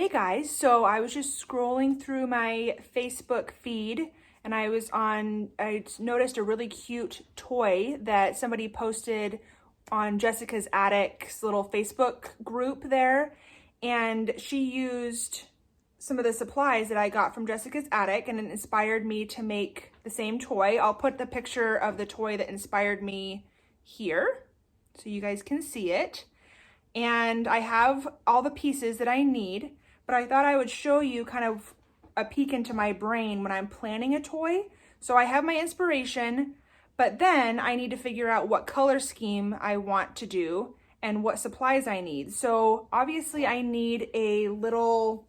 Hey guys, so I was just scrolling through my Facebook feed and I noticed a really cute toy that somebody posted on Jessica's Attic's little Facebook group there. And she used some of the supplies that I got from Jessica's Attic and it inspired me to make the same toy. I'll put the picture of the toy that inspired me here so you guys can see it. And I have all the pieces that I need, but I thought I would show you kind of a peek into my brain when I'm planning a toy. So I have my inspiration, but then I need to figure out what color scheme I want to do and what supplies I need. So obviously I need a little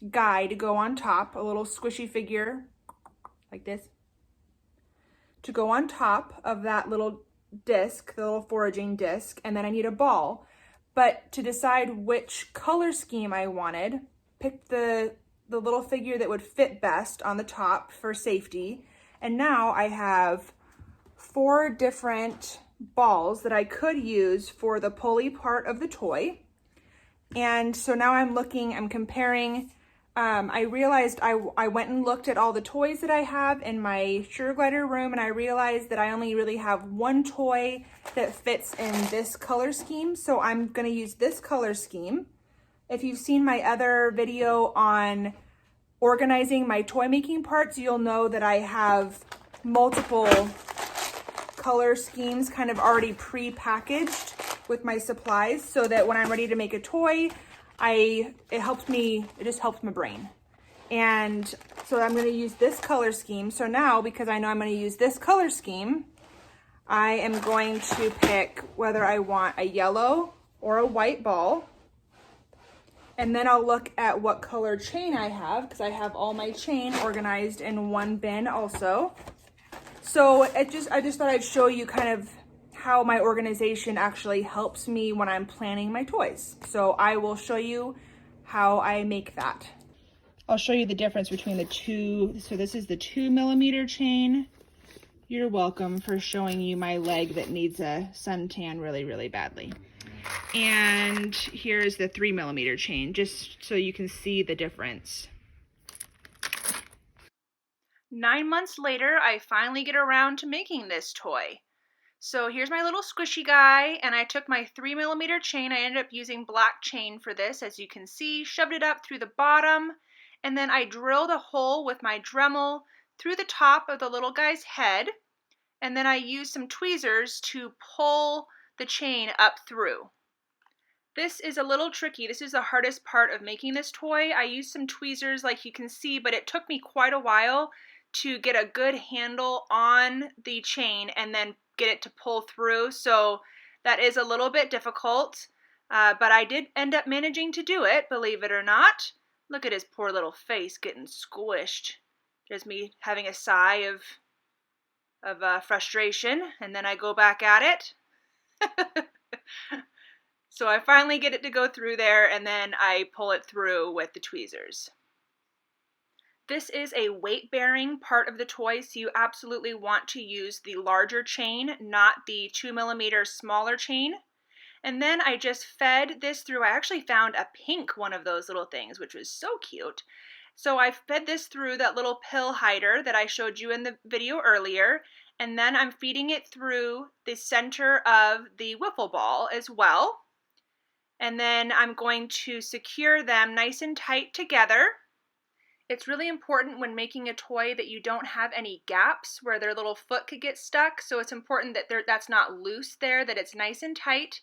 guy to go on top, a little squishy figure like this, to go on top of that little disc, the little foraging disc, and then I need a ball. But to decide which color scheme I wanted, picked the little figure that would fit best on the top for safety. And now I have 4 different balls that I could use for the pulley part of the toy. And so now I'm comparing. I realized I went and looked at all the toys that I have in my sugar glider room, and I realized that I only really have one toy that fits in this color scheme. So I'm gonna use this color scheme. If you've seen my other video on organizing my toy making parts, you'll know that I have multiple color schemes kind of already pre-packaged with my supplies so that when I'm ready to make a toy, it just helps my brain. And so I'm gonna use this color scheme. So now, because I know I'm gonna use this color scheme, I am going to pick whether I want a yellow or a white ball. And then I'll look at what color chain I have, because I have all my chain organized in one bin also. So I just thought I'd show you kind of how my organization actually helps me when I'm planning my toys. So I will show you how I make that. I'll show you the difference between the two. So this is the 2mm chain. You're welcome for showing you my leg that needs a suntan really, really badly. And here's the 3mm chain, just so you can see the difference. 9 months later, I finally get around to making this toy. So here's my little squishy guy, and I took my 3mm chain. I ended up using black chain for this, as you can see, shoved it up through the bottom, and then I drilled a hole with my Dremel through the top of the little guy's head, and then I used some tweezers to pull the chain up through. This is a little tricky. This is the hardest part of making this toy. I used some tweezers like you can see, but it took me quite a while to get a good handle on the chain and then get it to pull through. So that is a little bit difficult, but I did end up managing to do it, believe it or not. Look at his poor little face getting squished. Just me having a sigh of frustration, and then I go back at it. So I finally get it to go through there, and then I pull it through with the tweezers. This is a weight-bearing part of the toy, so you absolutely want to use the larger chain, not the 2mm smaller chain. And then I just fed this through. I actually found a pink one of those little things, which was so cute. So I fed this through that little pill hider that I showed you in the video earlier, and then I'm feeding it through the center of the wiffle ball as well. And then I'm going to secure them nice and tight together. It's really important when making a toy that you don't have any gaps where their little foot could get stuck. So it's important that that's not loose there, that it's nice and tight.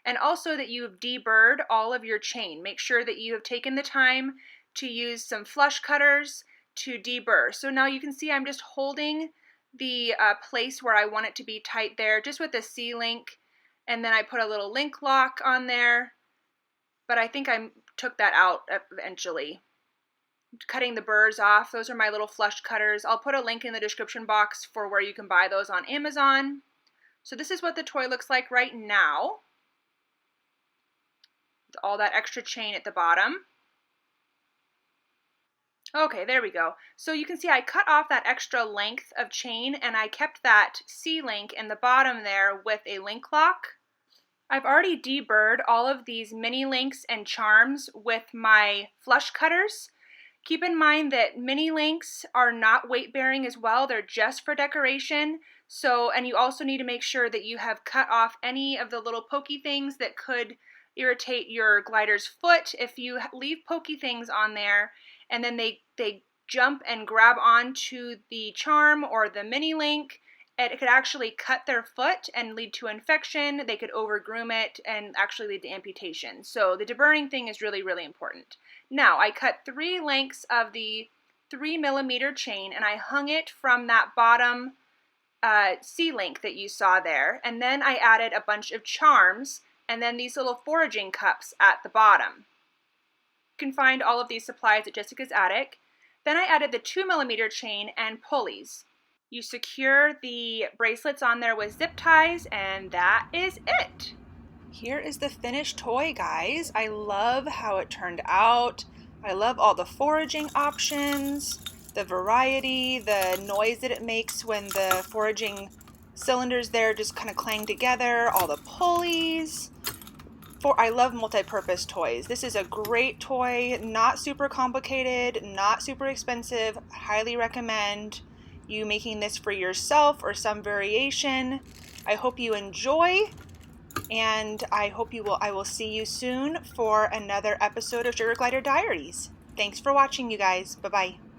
And also that you have deburred all of your chain. Make sure that you have taken the time to use some flush cutters to deburr. So now you can see I'm just holding the place where I want it to be tight there, just with a C-link. And then I put a little link lock on there. But I think I took that out eventually. Cutting the burrs off, those are my little flush cutters. I'll put a link in the description box for where you can buy those on Amazon. So this is what the toy looks like right now, with all that extra chain at the bottom. Okay, there we go. So you can see I cut off that extra length of chain, and I kept that C-link in the bottom there with a link lock. I've already deburred all of these mini links and charms with my flush cutters. Keep in mind that mini links are not weight bearing as well. They're just for decoration. And you also need to make sure that you have cut off any of the little pokey things that could irritate your glider's foot. If you leave pokey things on there and then they jump and grab onto the charm or the mini link, it could actually cut their foot and lead to infection. They could overgroom it and actually lead to amputation. So the deburring thing is really, really important. Now, I cut 3 lengths of the 3mm chain and I hung it from that bottom C-link that you saw there. And then I added a bunch of charms and then these little foraging cups at the bottom. You can find all of these supplies at Jessica's Attic. Then I added the 2mm chain and pulleys. You secure the bracelets on there with zip ties, and that is it. Here is the finished toy, guys. I love how it turned out. I love all the foraging options, the variety, the noise that it makes when the foraging cylinders there just kind of clang together, all the pulleys. I love multi-purpose toys. This is a great toy, not super complicated, not super expensive. Highly recommend you making this for yourself or some variation. I hope you enjoy, and I will see you soon for another episode of Sugar Glider Diaries. Thanks for watching, you guys. Bye-bye.